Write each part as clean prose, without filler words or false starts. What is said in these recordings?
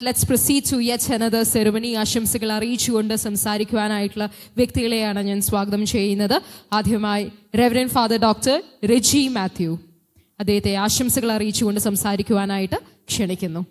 Let's proceed to yet another ceremony. ആശംസകൾ അറിയിച്ചുകൊണ്ട് സംസാരിക്കുവാനായിട്ടുള്ള വ്യക്തികളെയാണ് ഞാൻ സ്വാഗതം ചെയ്യുന്നത്. ആദ്യമായി Reverend father doctor Reji Mathew അദ്ദേഹത്തെ ആശംസകൾ അറിയിച്ചുകൊണ്ട് സംസാരിക്കുവാനായിട്ട് ക്ഷണിക്കുന്നു.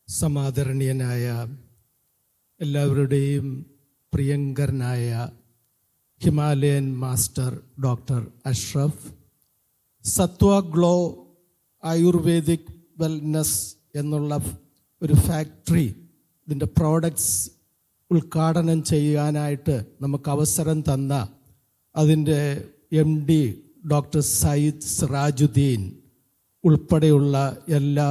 സമാദരണീയനായ എല്ലാവരുടെയും പ്രിയങ്കരനായ ഹിമാലയൻ മാസ്റ്റർ ഡോക്ടർ അഷ്റഫ്, സത്വ ഗ്ലോ ആയുർവേദിക് വെൽനസ് എന്നുള്ള ഒരു ഫാക്ടറി, ഇതിൻ്റെ പ്രോഡക്ട്സ് ഉദ്ഘാടനം ചെയ്യാനായിട്ട് നമുക്ക് അവസരം തന്ന അതിൻ്റെ MD ഡോക്ടർ സയ്യിദ് സിറാജുദ്ദീൻ ഉൾപ്പെടെയുള്ള എല്ലാ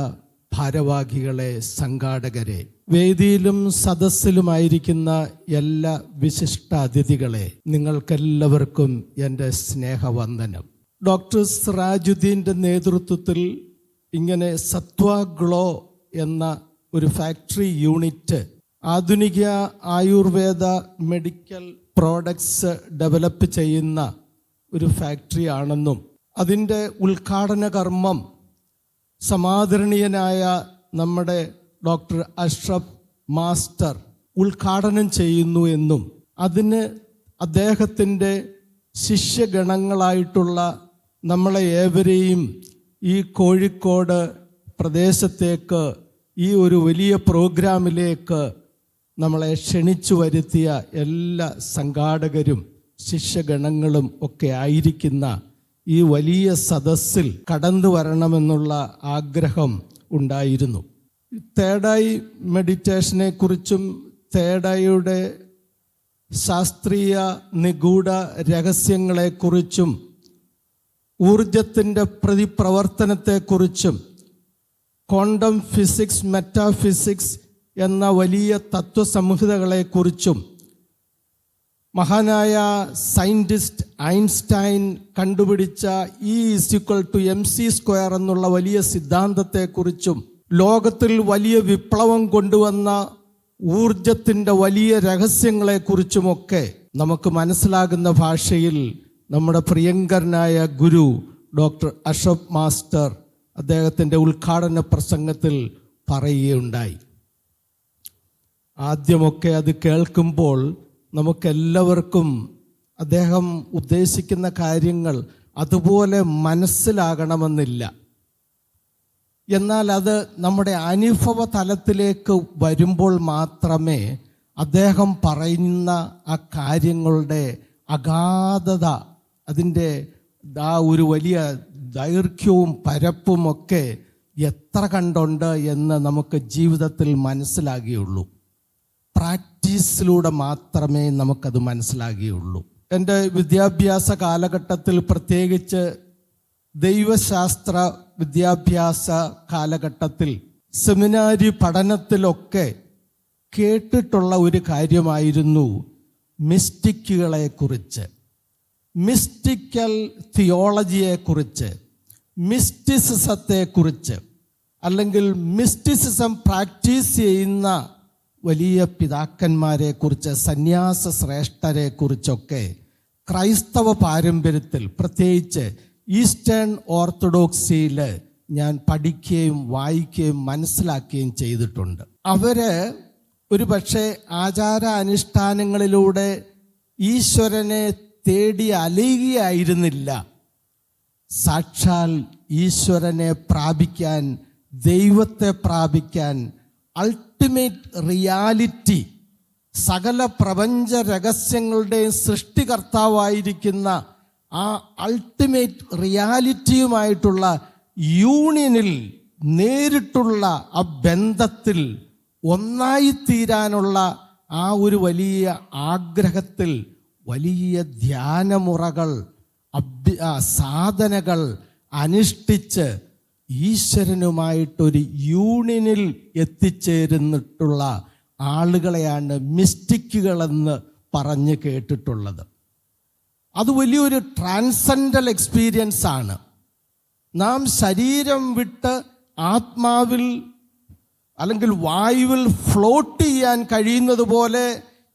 ഭാരവാഹികളെ, സംഘാടകരെ, വേദിയിലും സദസ്സിലുമായിരിക്കുന്ന എല്ലാ വിശിഷ്ട അതിഥികളെ, നിങ്ങൾക്കെല്ലാവർക്കും എൻ്റെ സ്നേഹവന്ദനം. ഡോക്ടർ സിറാജുദ്ദീൻ്റെ നേതൃത്വത്തിൽ ഇങ്ങനെ സത്വ ഗ്ലോ എന്ന ഒരു ഫാക്ടറി യൂണിറ്റ് ആധുനിക ആയുർവേദ മെഡിക്കൽ പ്രോഡക്ട്സ് ഡെവലപ്പ് ചെയ്യുന്ന ഒരു ഫാക്ടറി ആണെന്നും അതിൻ്റെ ഉദ്ഘാടന കർമ്മം സമാദരണീയനായ നമ്മുടെ ഡോക്ടർ അഷ്റഫ് മാസ്റ്റർ ഉദ്ഘാടനം ചെയ്യുന്നു എന്നും അതിന് അദ്ദേഹത്തിൻ്റെ ശിഷ്യഗണങ്ങളായിട്ടുള്ള നമ്മളെ ഏവരെയും ഈ കോഴിക്കോട് പ്രദേശത്തേക്ക് ഈ ഒരു വലിയ പ്രോഗ്രാമിലേക്ക് നമ്മളെ ക്ഷണിച്ചു വരുത്തിയ എല്ലാ സംഘാടകരും ശിഷ്യഗണങ്ങളും ഒക്കെ ആയിരിക്കുന്ന ഈ വലിയ സദസ്സിൽ കടന്നു വരണമെന്നുള്ള ആഗ്രഹം ഉണ്ടായിരുന്നു. തേർഡ് ഐ മെഡിറ്റേഷനെ കുറിച്ചും തേർഡ് ഐയുടെ ശാസ്ത്രീയ നിഗൂഢ രഹസ്യങ്ങളെക്കുറിച്ചും ഊർജത്തിൻ്റെ പ്രതിപ്രവർത്തനത്തെക്കുറിച്ചും ക്വാണ്ടം ഫിസിക്സ്, മെറ്റാഫിസിക്സ് എന്ന വലിയ തത്വസംഹിതകളെക്കുറിച്ചും മഹാനായ സയൻറ്റിസ്റ്റ് ഐൻസ്റ്റൈൻ കണ്ടുപിടിച്ച E=mc² എന്നുള്ള വലിയ സിദ്ധാന്തത്തെക്കുറിച്ചും ലോകത്തിൽ വലിയ വിപ്ലവം കൊണ്ടുവന്ന ഊർജത്തിൻ്റെ വലിയ രഹസ്യങ്ങളെക്കുറിച്ചുമൊക്കെ നമുക്ക് മനസ്സിലാകുന്ന ഭാഷയിൽ നമ്മുടെ പ്രിയങ്കരനായ ഗുരു ഡോക്ടർ അഷ്റഫ് മാസ്റ്റർ അദ്ദേഹത്തിൻ്റെ ഉദ്ഘാടന പ്രസംഗത്തിൽ പറയുകയുണ്ടായി. ആദ്യമൊക്കെ അത് കേൾക്കുമ്പോൾ നമുക്കെല്ലാവർക്കും അദ്ദേഹം ഉദ്ദേശിക്കുന്ന കാര്യങ്ങൾ അതുപോലെ മനസ്സിലാകണമെന്നില്ല. എന്നാൽ അത് നമ്മുടെ അനുഭവ തലത്തിലേക്ക് വരുമ്പോൾ മാത്രമേ അദ്ദേഹം പറയുന്ന ആ കാര്യങ്ങളുടെ അഗാധത, അതിൻ്റെ ആ ഒരു വലിയ ദൈർഘ്യവും പരപ്പുമൊക്കെ എത്ര കണ്ടുണ്ട് എന്ന് നമുക്ക് ജീവിതത്തിൽ മനസ്സിലാകുകയുള്ളൂ. പ്രാക്ടീസിലൂടെ മാത്രമേ നമുക്കത് മനസ്സിലാകുകയുള്ളൂ. എൻ്റെ വിദ്യാഭ്യാസ കാലഘട്ടത്തിൽ, പ്രത്യേകിച്ച് ദൈവശാസ്ത്ര വിദ്യാഭ്യാസ കാലഘട്ടത്തിൽ, സെമിനാരി പഠനത്തിലൊക്കെ കേട്ടിട്ടുള്ള ഒരു കാര്യമായിരുന്നു മിസ്റ്റിക്കുകളെക്കുറിച്ച്, മിസ്റ്റിക്കൽ തിയോളജിയെക്കുറിച്ച്, മിസ്റ്റിസിസത്തെക്കുറിച്ച്, അല്ലെങ്കിൽ മിസ്റ്റിസിസം പ്രാക്ടീസ് ചെയ്യുന്ന വലിയ പിതാക്കന്മാരെക്കുറിച്ച്, സന്യാസ ശ്രേഷ്ഠരെക്കുറിച്ചൊക്കെ ക്രൈസ്തവ പാരമ്പര്യത്തിൽ, പ്രത്യേകിച്ച് ഈസ്റ്റേൺ ഓർത്തഡോക്സിയിൽ ഞാൻ പഠിക്കുകയും വായിക്കുകയും മനസ്സിലാക്കുകയും ചെയ്തിട്ടുണ്ട്. അവര് ഒരു പക്ഷേ ആചാര അനുഷ്ഠാനങ്ങളിലൂടെ ഈശ്വരനെ തേടി അലയുകയായിരുന്നില്ല, സാക്ഷാൽ ഈശ്വരനെ പ്രാപിക്കാൻ, ദൈവത്തെ പ്രാപിക്കാൻ, അൾട്ടിമേറ്റ് റിയാലിറ്റി, സകല പ്രപഞ്ച രഹസ്യങ്ങളുടെയും സൃഷ്ടികർത്താവായിരിക്കുന്ന ആ അൾട്ടിമേറ്റ് റിയാലിറ്റിയുമായിട്ടുള്ള യൂണിയനിൽ, നേരിട്ടുള്ള ആ ബന്ധത്തിൽ ഒന്നായിത്തീരാനുള്ള ആ ഒരു വലിയ ആഗ്രഹത്തിൽ വലിയ ധ്യാനമുറകൾ, സാധനകൾ അനുഷ്ഠിച്ച് ഈശ്വരനുമായിട്ടൊരു യൂണിയനിൽ എത്തിച്ചേർന്നിട്ടുള്ള ആളുകളെയാണ് മിസ്റ്റിക്കുകളെന്ന് പറഞ്ഞ് കേട്ടിട്ടുള്ളത്. അത് വലിയൊരു ട്രാൻസെൻഡൽ എക്സ്പീരിയൻസ് ആണ്. നാം ശരീരം വിട്ട് ആത്മാവിൽ അല്ലെങ്കിൽ വായുവിൽ ഫ്ലോട്ട് ചെയ്യാൻ കഴിയുന്നത് പോലെ,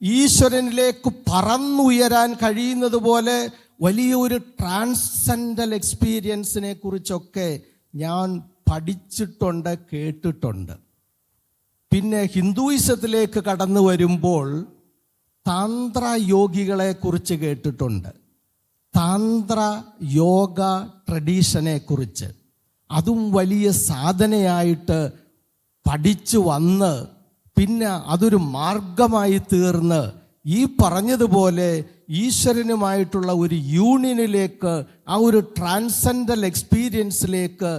ഈശ്വരനിലേക്ക് പറന്നുയരാൻ കഴിയുന്നത് പോലെ വലിയൊരു ട്രാൻസെൻഡൽ എക്സ്പീരിയൻസിനെ കുറിച്ചൊക്കെ ഞാൻ പഠിച്ചിട്ടുണ്ട്, കേട്ടിട്ടുണ്ട്. പിന്നെ ഹിന്ദുയിസത്തിലേക്ക് കടന്നു വരുമ്പോൾ താന്ത്ര യോഗികളെ കുറിച്ച് കേട്ടിട്ടുണ്ട്. താന്ത്ര യോഗ ട്രഡീഷനെ കുറിച്ച് അതും വലിയ സാധനയായിട്ട് പഠിച്ചു വന്ന് പിന്നെ അതൊരു മാർഗമായി തീർന്ന് ഈ പറഞ്ഞതുപോലെ ഈശ്വരനുമായിട്ടുള്ള ഒരു യൂണിയനിലേക്ക്, ആ ഒരു ട്രാൻസെൻഡൽ എക്സ്പീരിയൻസിലേക്ക്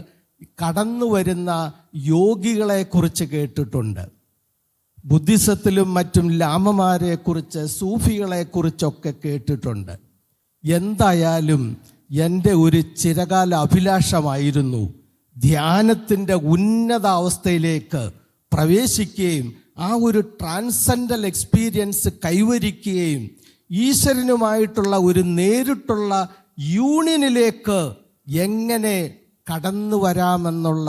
കടന്നു വരുന്ന യോഗികളെ കുറിച്ച് കേട്ടിട്ടുണ്ട്. ബുദ്ധിസത്തിലും മറ്റും ലാമമാരെ കുറിച്ച്, സൂഫികളെ കുറിച്ചൊക്കെ കേട്ടിട്ടുണ്ട്. എന്തായാലും എൻ്റെ ഒരു ചിരകാല അഭിലാഷമായിരുന്നു ധ്യാനത്തിൻ്റെ ഉന്നത അവസ്ഥയിലേക്ക് പ്രവേശിക്കുകയും ആ ഒരു ട്രാൻസെൻഡൽ എക്സ്പീരിയൻസ് കൈവരിക്കുകയും ഈശ്വരനുമായിട്ടുള്ള ഒരു നേരിട്ടുള്ള യൂണിയനിലേക്ക് എങ്ങനെ കടന്നു വരാമെന്നുള്ള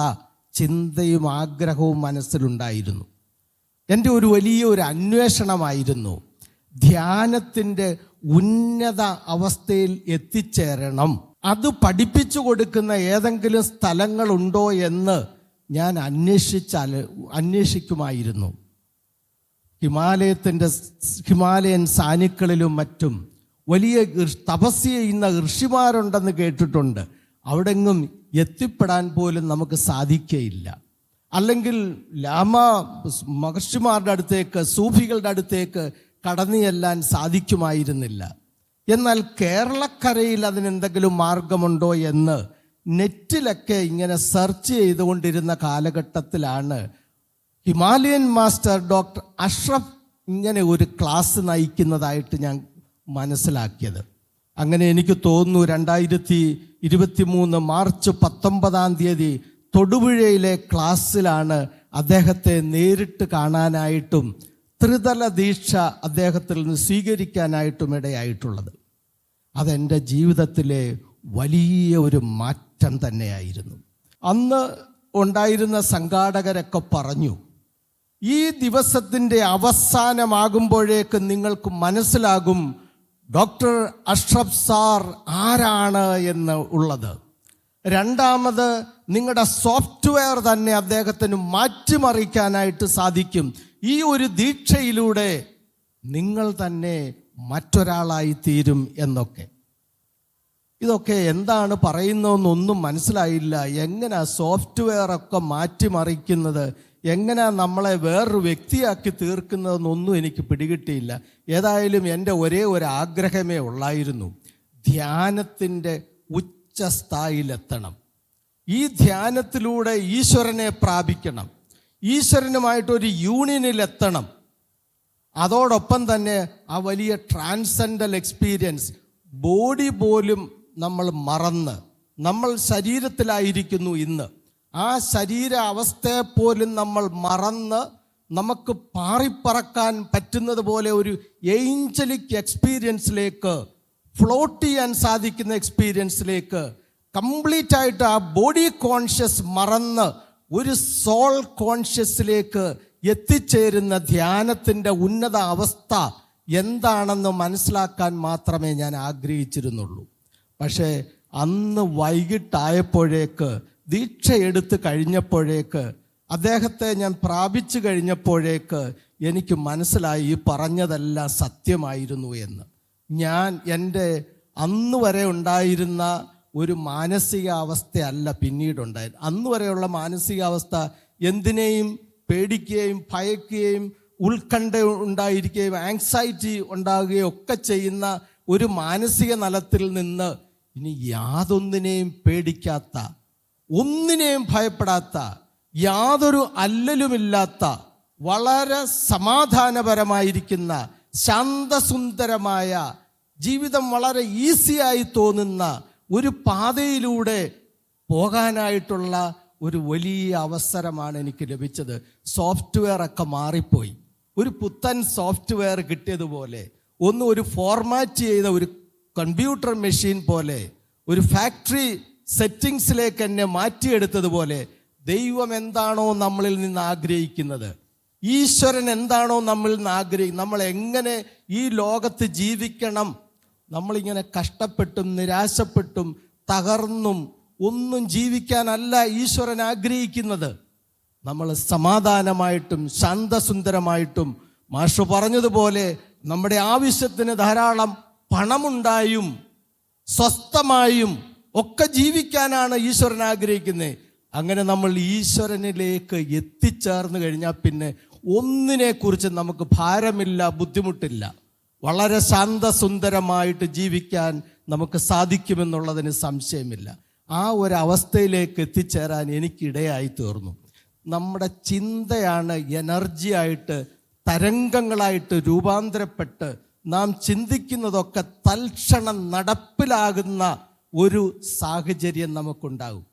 ചിന്തയും ആഗ്രഹവും മനസ്സിലുണ്ടായിരുന്നു. എൻ്റെ ഒരു വലിയൊരു അന്വേഷണമായിരുന്നു ധ്യാനത്തിൻ്റെ ഉന്നത അവസ്ഥയിൽ എത്തിച്ചേരണം. അത് പഠിപ്പിച്ചു കൊടുക്കുന്ന ഏതെങ്കിലും സ്ഥലങ്ങളുണ്ടോ എന്ന് ഞാൻ അന്വേഷിക്കുമായിരുന്നു. ഹിമാലയൻ സാനുക്കളിലും മറ്റും വലിയ തപസ് ചെയ്യുന്ന ഋഷിമാരുണ്ടെന്ന് കേട്ടിട്ടുണ്ട്. അവിടെങ്ങും എത്തിപ്പെടാൻ പോലും നമുക്ക് സാധിക്കുകയില്ല. അല്ലെങ്കിൽ ലാമ മഹർഷിമാരുടെ അടുത്തേക്ക്, സൂഫികളുടെ അടുത്തേക്ക് കടന്നു ചെല്ലാൻ സാധിക്കുമായിരുന്നില്ല. എന്നാൽ കേരളക്കരയിൽ അതിനെന്തെങ്കിലും മാർഗമുണ്ടോ എന്ന് നെറ്റിലൊക്കെ ഇങ്ങനെ സെർച്ച് ചെയ്തുകൊണ്ടിരുന്ന കാലഘട്ടത്തിലാണ് ഹിമാലയൻ മാസ്റ്റർ ഡോക്ടർ അഷ്റഫ് ഇങ്ങനെ ഒരു ക്ലാസ് നയിക്കുന്നതായിട്ട് ഞാൻ മനസ്സിലാക്കിയത്. അങ്ങനെ എനിക്ക് തോന്നുന്നു 2023 മാർച്ച് 19 തൊടുപുഴയിലെ ക്ലാസ്സിലാണ് അദ്ദേഹത്തെ നേരിട്ട് കാണാനായിട്ടും ത്രിതല ദീക്ഷ അദ്ദേഹത്തിൽ നിന്ന് സ്വീകരിക്കാനായിട്ടും ഇടയായിട്ടുള്ളത്. അതെൻ്റെ ജീവിതത്തിലെ വലിയ ഒരു മാറ്റം തന്നെയായിരുന്നു. അന്ന് ഉണ്ടായിരുന്ന സംഘാടകരൊക്കെ പറഞ്ഞു, ഈ ദിവസത്തിൻ്റെ അവസാനമാകുമ്പോഴേക്ക് നിങ്ങൾക്ക് മനസ്സിലാകും ഡോക്ടർ അഷ്റഫ് സാർ ആരാണ് എന്ന് ഉള്ളത്. രണ്ടാമത്, നിങ്ങളുടെ സോഫ്റ്റ്വെയർ തന്നെ അദ്ദേഹത്തിന് മാറ്റിമറിക്കാനായിട്ട് സാധിക്കും. ഈ ഒരു ദീക്ഷയിലൂടെ നിങ്ങൾ തന്നെ മറ്റൊരാളായി തീരും എന്നൊക്കെ. ഇതൊക്കെ എന്താണ് പറയുന്നതെന്നൊന്നും മനസ്സിലായില്ല. എങ്ങനെ സോഫ്റ്റ്വെയർ ഒക്കെ മാറ്റിമറിക്കുന്നത്, എങ്ങനെ നമ്മളെ വേറൊരു വ്യക്തിയാക്കി തീർക്കുന്നതെന്നൊന്നും എനിക്ക് പിടികിട്ടിയില്ല. ഏതായാലും എൻ്റെ ഒരേ ഒരു ആഗ്രഹമേ ഉള്ളായിരുന്നു, ധ്യാനത്തിൻ്റെ ഉച്ചസ്ഥായിലെത്തണം. ഈ ധ്യാനത്തിലൂടെ ഈശ്വരനെ പ്രാപിക്കണം, ഈശ്വരനുമായിട്ടൊരു യൂണിയനിലെത്തണം. അതോടൊപ്പം തന്നെ ആ വലിയ ട്രാൻസെൻഡൽ എക്സ്പീരിയൻസ്, ബോഡി പോലും നമ്മൾ മറന്ന്, നമ്മൾ ശരീരത്തിലായിരിക്കുന്നു ഇന്ന്, ആ ശരീര അവസ്ഥയെപ്പോലും നമ്മൾ മറന്ന് നമുക്ക് പാറിപ്പറക്കാൻ പറ്റുന്നത് പോലെ ഒരു ഏഞ്ചലിക് എക്സ്പീരിയൻസിലേക്ക്, ഫ്ലോട്ട് ചെയ്യാൻ സാധിക്കുന്ന എക്സ്പീരിയൻസിലേക്ക്, കംപ്ലീറ്റ് ആയിട്ട് ആ ബോഡി കോൺഷ്യസ് മറന്ന് ഒരു സോൾ കോൺഷ്യസിലേക്ക് എത്തിച്ചേരുന്ന ധ്യാനത്തിൻ്റെ ഉന്നത അവസ്ഥ എന്താണെന്ന് മനസ്സിലാക്കാൻ മാത്രമേ ഞാൻ ആഗ്രഹിച്ചിരുന്നുള്ളൂ. പക്ഷേ അന്ന് വൈകിട്ടായപ്പോഴേക്ക്, ദീക്ഷ എടുത്ത് കഴിഞ്ഞപ്പോഴേക്ക്, അദ്ദേഹത്തെ ഞാൻ പ്രാപിച്ചു കഴിഞ്ഞപ്പോഴേക്ക് എനിക്ക് മനസ്സിലായി ഈ പറഞ്ഞതെല്ലാം സത്യമായിരുന്നു എന്ന്. ഞാൻ എൻ്റെ അന്ന് വരെ ഉണ്ടായിരുന്ന ഒരു മാനസികാവസ്ഥയല്ല പിന്നീടുണ്ടായത്. അന്ന് വരെയുള്ള മാനസികാവസ്ഥ എന്തിനേയും പേടിക്കുകയും ഭയക്കുകയും ഉത്കണ്ഠ ഉണ്ടായിരിക്കുകയും ആങ്സൈറ്റി ഉണ്ടാകുകയും ഒക്കെ ചെയ്യുന്ന ഒരു മാനസിക തലത്തിൽ നിന്ന് ഇനി യാതൊന്നിനെയും പേടിക്കാത്ത, ഒന്നിനെയും ഭയപ്പെടാത്ത, യാതൊരു അല്ലലുമില്ലാത്ത, വളരെ സമാധാനപരമായിരിക്കുന്ന, ശാന്തസുന്ദരമായ ജീവിതം വളരെ ഈസിയായി തോന്നുന്ന ഒരു പാതയിലൂടെ പോകാനായിട്ടുള്ള ഒരു വലിയ അവസരമാണ് എനിക്ക് ലഭിച്ചത്. സോഫ്റ്റ്വെയർ ഒക്കെ മാറിപ്പോയി. ഒരു പുത്തൻ സോഫ്റ്റ്വെയർ കിട്ടിയതുപോലെ, ഒരു ഫോർമാറ്റ് ചെയ്ത ഒരു കമ്പ്യൂട്ടർ മെഷീൻ പോലെ, ഒരു ഫാക്ടറി സെറ്റിങ്സിലേക്ക് എന്നെ മാറ്റിയെടുത്തതുപോലെ ദൈവം എന്താണോ നമ്മളിൽ നിന്ന് ആഗ്രഹിക്കുന്നത്, ഈശ്വരൻ എന്താണോ നമ്മളിൽ നിന്ന് ആഗ്രഹിക്കുന്നത്, നമ്മൾ എങ്ങനെ ഈ ലോകത്ത് ജീവിക്കണം, നമ്മളിങ്ങനെ കഷ്ടപ്പെട്ടും നിരാശപ്പെട്ടും തകർന്നും ഒന്നും ജീവിക്കാനല്ല ഈശ്വരൻ ആഗ്രഹിക്കുന്നത്. നമ്മൾ സമാധാനമായിട്ടും ശാന്തസുന്ദരമായിട്ടും മാഷ് പറഞ്ഞതുപോലെ നമ്മുടെ ആവശ്യത്തിന് ധാരാളം പണമുണ്ടായും സ്വസ്ഥമായും ഒക്കെ ജീവിക്കാനാണ് ഈശ്വരൻ ആഗ്രഹിക്കുന്നത്. അങ്ങനെ നമ്മൾ ഈശ്വരനിലേക്ക് എത്തിച്ചേർന്ന് കഴിഞ്ഞാൽ പിന്നെ ഒന്നിനെക്കുറിച്ച് നമുക്ക് ഭാരമില്ല, ബുദ്ധിമുട്ടില്ല. വളരെ ശാന്തസുന്ദരമായിട്ട് ജീവിക്കാൻ നമുക്ക് സാധിക്കുമെന്നുള്ളതിന് സംശയമില്ല. ആ ഒരവസ്ഥയിലേക്ക് എത്തിച്ചേരാൻ എനിക്കിടയായി തീർന്നു. നമ്മുടെ ചിന്തയാണ് എനർജിയായിട്ട്, തരംഗങ്ങളായിട്ട് രൂപാന്തരപ്പെട്ട് നാം ചിന്തിക്കുന്നതൊക്കെ തൽക്ഷണം നടപ്പിലാകുന്ന ഒരു സാഹചര്യം നമുക്കുണ്ടാകും.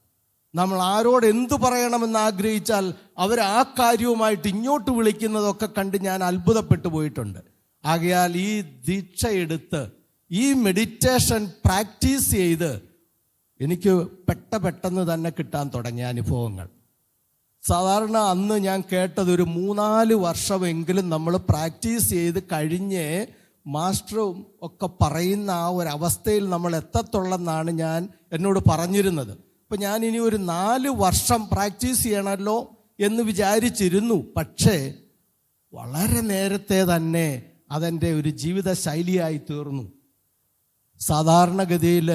നമ്മൾ ആരോട് എന്തു പറയണമെന്ന് ആഗ്രഹിച്ചാൽ അവർ ആ കാര്യവുമായിട്ട് ഇങ്ങോട്ട് വിളിക്കുന്നതൊക്കെ കണ്ട് ഞാൻ അത്ഭുതപ്പെട്ടു പോയിട്ടുണ്ട്. ആകയാൽ ഈ ദീക്ഷ എടുത്ത് ഈ മെഡിറ്റേഷൻ പ്രാക്ടീസ് ചെയ്ത് എനിക്ക് പെട്ടെന്ന് തന്നെ കിട്ടാൻ തുടങ്ങിയ അനുഭവങ്ങൾ. സാധാരണ അന്ന് ഞാൻ കേട്ടത് ഒരു 3-4 വർഷമെങ്കിലും നമ്മൾ പ്രാക്ടീസ് ചെയ്ത് കഴിഞ്ഞ് മാസ്റ്ററും ഒക്കെ പറയുന്ന ആ ഒരു അവസ്ഥയിൽ നമ്മൾ എത്തത്തുള്ളെന്നാണ് എന്നോട് പറഞ്ഞിരുന്നത്. അപ്പം ഞാൻ ഇനി ഒരു 4 വർഷം പ്രാക്ടീസ് ചെയ്യണമല്ലോ എന്ന് വിചാരിച്ചിരുന്നു. പക്ഷേ വളരെ നേരത്തെ തന്നെ അതെൻ്റെ ഒരു ജീവിത ശൈലിയായി തീർന്നു. സാധാരണഗതിയിൽ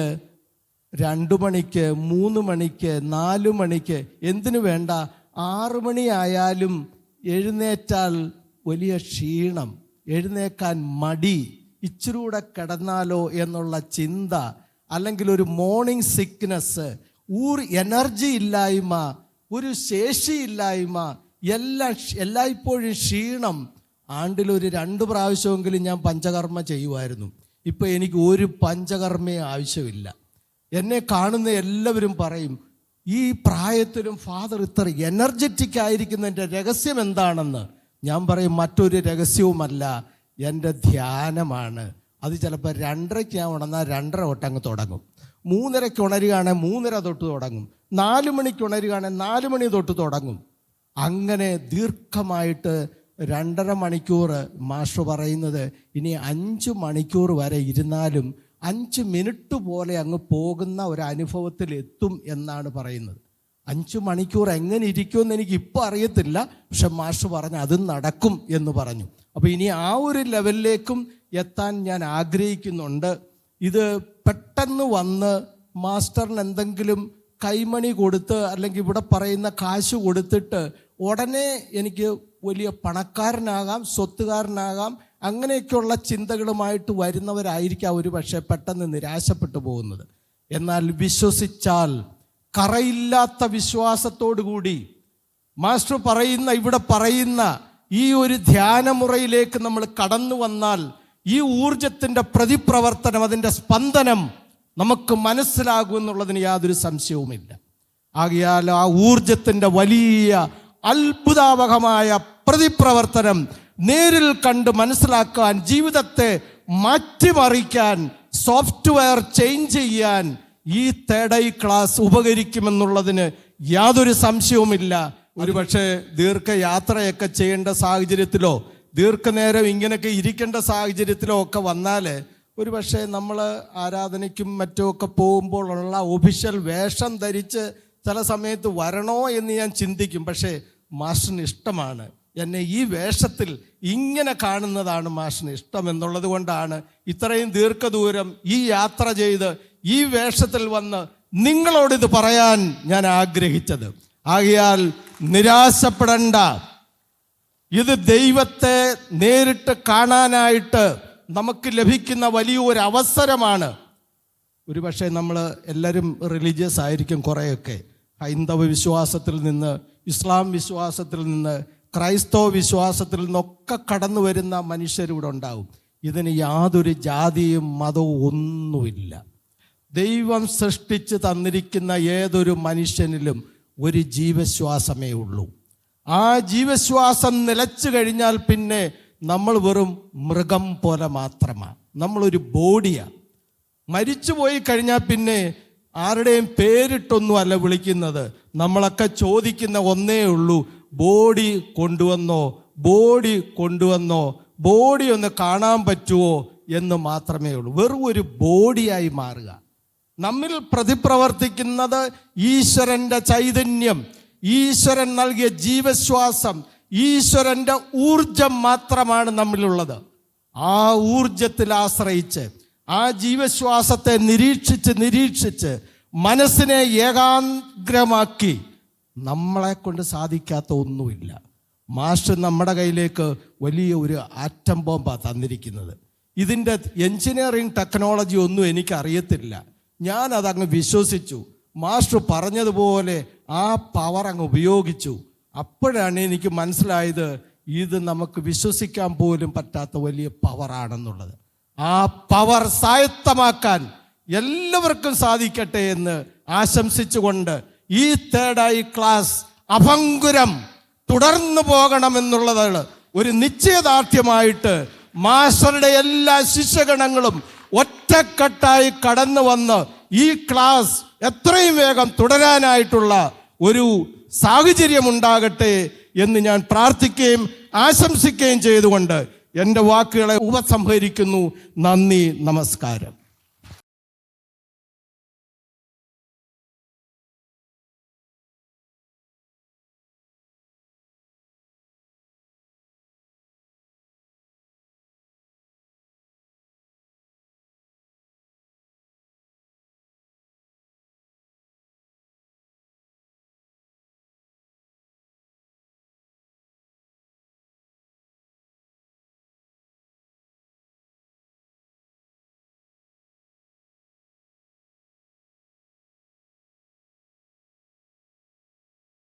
2 മണിക്ക് 3 മണിക്ക് 4 മണിക്ക് എന്തിനു വേണ്ട 6 മണിയായാലും എഴുന്നേറ്റാൽ വലിയ ക്ഷീണം, എഴുന്നേക്കാൻ മടി, ഇച്ചിരൂടെ കിടന്നാലോ എന്നുള്ള ചിന്ത, അല്ലെങ്കിൽ ഒരു മോർണിംഗ് സിക്നസ്, എനർജി ഇല്ലായ്മ, ഒരു ശേഷിയില്ലായ്മ, എല്ലായ്പ്പോഴും ക്ഷീണം. ആണ്ടിലൊരു 2 പ്രാവശ്യമെങ്കിലും ഞാൻ പഞ്ചകർമ്മ ചെയ്യുമായിരുന്നു. ഇപ്പം എനിക്ക് ഒരു പഞ്ചകർമ്മയും ആവശ്യമില്ല. എന്നെ കാണുന്ന എല്ലാവരും പറയും, ഈ പ്രായത്തിലും ഫാദർ ഇത്ര എനർജറ്റിക് ആയിരിക്കുന്നതിൻ്റെ രഹസ്യം എന്താണെന്ന്. ഞാൻ പറയും, മറ്റൊരു രഹസ്യവുമല്ല, എൻ്റെ ധ്യാനമാണ്. അത് ചിലപ്പോൾ 2:30 ഞാൻ ഉണർന്നാൽ 2:30 തൊട്ട് അങ്ങ് തുടങ്ങും. 3:30 ഉണരുകയാണെങ്കിൽ 3:30 തൊട്ട് തുടങ്ങും. 4 മണിക്ക് ഉണരുകയാണെങ്കിൽ 4 മണി തൊട്ട് തുടങ്ങും. അങ്ങനെ ദീർഘമായിട്ട് 2.5 മണിക്കൂർ. മാസ്റ്റർ പറയുന്നത് ഇനി 5 മണിക്കൂർ വരെ ഇരുന്നാലും 5 മിനിറ്റ് പോലെ അങ്ങ് പോകുന്ന ഒരു അനുഭവത്തിൽ എത്തും എന്നാണ് പറയുന്നത്. 5 മണിക്കൂർ എങ്ങനെ ഇരിക്കുമെന്ന് എനിക്ക് ഇപ്പോൾ അറിയത്തില്ല, പക്ഷെ മാസ്റ്റർ പറഞ്ഞു അത് നടക്കും എന്ന് പറഞ്ഞു. അപ്പോൾ ഇനി ആ ഒരു ലെവലിലേക്കും എത്താൻ ഞാൻ ആഗ്രഹിക്കുന്നുണ്ട്. ഇത് പെട്ടെന്ന് വന്ന് മാസ്റ്ററിന് എന്തെങ്കിലും കൈമണി കൊടുത്ത് അല്ലെങ്കിൽ ഇവിടെ പറയുന്ന കാശ് കൊടുത്തിട്ട് ഉടനെ എനിക്ക് വലിയ പണക്കാരനാകാം, സ്വത്തുകാരനാകാം, അങ്ങനെയൊക്കെയുള്ള ചിന്തകളുമായിട്ട് വരുന്നവരായിരിക്കാം ഒരു പക്ഷേ പെട്ടെന്ന് നിരാശപ്പെട്ടു പോകുന്നത്. എന്നാൽ വിശ്വസിച്ചാൽ, കറയില്ലാത്ത വിശ്വാസത്തോടു കൂടി മാസ്റ്റർ പറയുന്ന ഇവിടെ പറയുന്ന ഈ ഒരു ധ്യാനമുറയിലേക്ക് നമ്മൾ കടന്നു വന്നാൽ ഈ ഊർജത്തിൻ്റെ പ്രതിപ്രവർത്തനം, അതിൻ്റെ സ്പന്ദനം നമുക്ക് മനസ്സിലാകുമെന്നുള്ളതിന് യാതൊരു സംശയവുമില്ല. ആകയാൽ ആ ഊർജത്തിൻ്റെ വലിയ അത്ഭുതാവഹമായ പ്രതിപ്രവർത്തനം നേരിൽ കണ്ട് മനസ്സിലാക്കാൻ, ജീവിതത്തെ മാറ്റിമറിക്കാൻ, സോഫ്റ്റ്വെയർ ചേഞ്ച് ചെയ്യാൻ ഈ തേർഡ് ഐ ക്ലാസ് ഉപകരിക്കുമെന്നുള്ളതിന് യാതൊരു സംശയവുമില്ല. ഒരുപക്ഷെ ദീർഘയാത്രയൊക്കെ ചെയ്യേണ്ട സാഹചര്യത്തിലോ ദീർഘനേരം ഇങ്ങനെയൊക്കെ ഇരിക്കേണ്ട സാഹചര്യത്തിലോ ഒക്കെ വന്നാൽ ഒരുപക്ഷെ നമ്മൾ ആരാധനയ്ക്കും മറ്റുമൊക്കെ പോകുമ്പോഴുള്ള ഒഫീഷ്യൽ വേഷം ധരിച്ച് ചില സമയത്ത് വരണോ എന്ന് ഞാൻ ചിന്തിക്കും. പക്ഷേ മാഷിന് ഇഷ്ടമാണ്, എന്നെ ഈ വേഷത്തിൽ ഇങ്ങനെ കാണുന്നതാണ് മാഷിന് ഇഷ്ടം എന്നുള്ളത് കൊണ്ടാണ് ഇത്രയും ദീർഘദൂരം ഈ യാത്ര ചെയ്ത് ഈ വേഷത്തിൽ വന്ന് നിങ്ങളോടിത് പറയാൻ ഞാൻ ആഗ്രഹിച്ചത്. ആകയാൽ നിരാശപ്പെടണ്ട. ഇത് ദൈവത്തെ നേരിട്ട് കാണാനായിട്ട് നമുക്ക് ലഭിക്കുന്ന വലിയൊരു അവസരമാണ്. ഒരുപക്ഷെ നമ്മൾ എല്ലാവരും റിലീജിയസ് ആയിരിക്കും, കുറേയൊക്കെ ഹൈന്ദവ വിശ്വാസത്തിൽ നിന്ന്, ഇസ്ലാം വിശ്വാസത്തിൽ നിന്ന്, ക്രൈസ്തവ വിശ്വാസത്തിൽ നിന്നൊക്കെ കടന്നു വരുന്ന മനുഷ്യരിവിടെ ഉണ്ടാവും. ഇതിന് യാതൊരു ജാതിയും മതവും ഒന്നുമില്ല. ദൈവം സൃഷ്ടിച്ച് തന്നിരിക്കുന്ന ഏതൊരു മനുഷ്യനിലും ഒരു ജീവശ്വാസമേ ഉള്ളൂ. ആ ജീവശ്വാസം നിലച്ചു കഴിഞ്ഞാൽ പിന്നെ നമ്മൾ വെറും മൃഗം പോലെ മാത്രമാണ്. നമ്മളൊരു ബോഡിയാണ്. മരിച്ചുപോയി കഴിഞ്ഞാൽ പിന്നെ ആരുടെയും പേരിട്ടൊന്നും അല്ല വിളിക്കുന്നത്. നമ്മളൊക്കെ ചോദിക്കുന്ന ഒന്നേ ഉള്ളൂ, ബോഡി കൊണ്ടുവന്നോ, ബോഡി കൊണ്ടുവന്നോ, ബോഡി ഒന്ന് കാണാൻ പറ്റുമോ എന്ന് മാത്രമേ ഉള്ളൂ. വെറും ഒരു ബോഡിയായി മാറുക. നമ്മിൽ പ്രതിപ്രവർത്തിക്കുന്നത് ഈശ്വരൻ്റെ ചൈതന്യം, ഈശ്വരൻ നൽകിയ ജീവശ്വാസം, ഈശ്വരൻ്റെ ഊർജം മാത്രമാണ് നമ്മിലുള്ളത്. ആ ഊർജത്തിൽ ആശ്രയിച്ച്, ആ ജീവശ്വാസത്തെ നിരീക്ഷിച്ച് മനസ്സിനെ ഏകാഗ്രമാക്കി നമ്മളെ കൊണ്ട് സാധിക്കാത്ത ഒന്നുമില്ല. മാസ്റ്റർ നമ്മുടെ കയ്യിലേക്ക് വലിയ ഒരു ആറ്റം ബോംബാണ് തന്നിരിക്കുന്നത്. ഇതിൻ്റെ എൻജിനീയറിംഗ് ടെക്നോളജി ഒന്നും എനിക്കറിയത്തില്ല. ഞാനതങ്ങ് വിശ്വസിച്ചു. മാസ്റ്റർ പറഞ്ഞതുപോലെ ആ പവർ അങ്ങ് ഉപയോഗിച്ചു. അപ്പോഴാണ് എനിക്ക് മനസ്സിലായത് ഇത് നമുക്ക് വിശ്വസിക്കാൻ പോലും പറ്റാത്ത വലിയ പവറാണെന്നുള്ളത്. ആ പവർ സ്വായത്തമാക്കാൻ എല്ലാവർക്കും സാധിക്കട്ടെ എന്ന് ആശംസിച്ചുകൊണ്ട് ഈ തേർഡ് ക്ലാസ് അഭംഗുരം തുടർന്നു പോകണമെന്നുള്ളതാണ് ഒരു നിശ്ചയദാർഢ്യമായിട്ട് മാസ്റ്ററുടെ എല്ലാ ശിഷ്യഗണങ്ങളും ഒറ്റക്കെട്ടായി കടന്നു വന്ന് ഈ ക്ലാസ് എത്രയും വേഗം തുടരാനായിട്ടുള്ള ഒരു സാഹചര്യം ഉണ്ടാകട്ടെ എന്ന് ഞാൻ പ്രാർത്ഥിക്കുകയും ആശംസിക്കുകയും ചെയ്തുകൊണ്ട് എൻ്റെ വാക്കുകളെ ഉപസംഹരിക്കുന്നു. നന്ദി, നമസ്കാരം.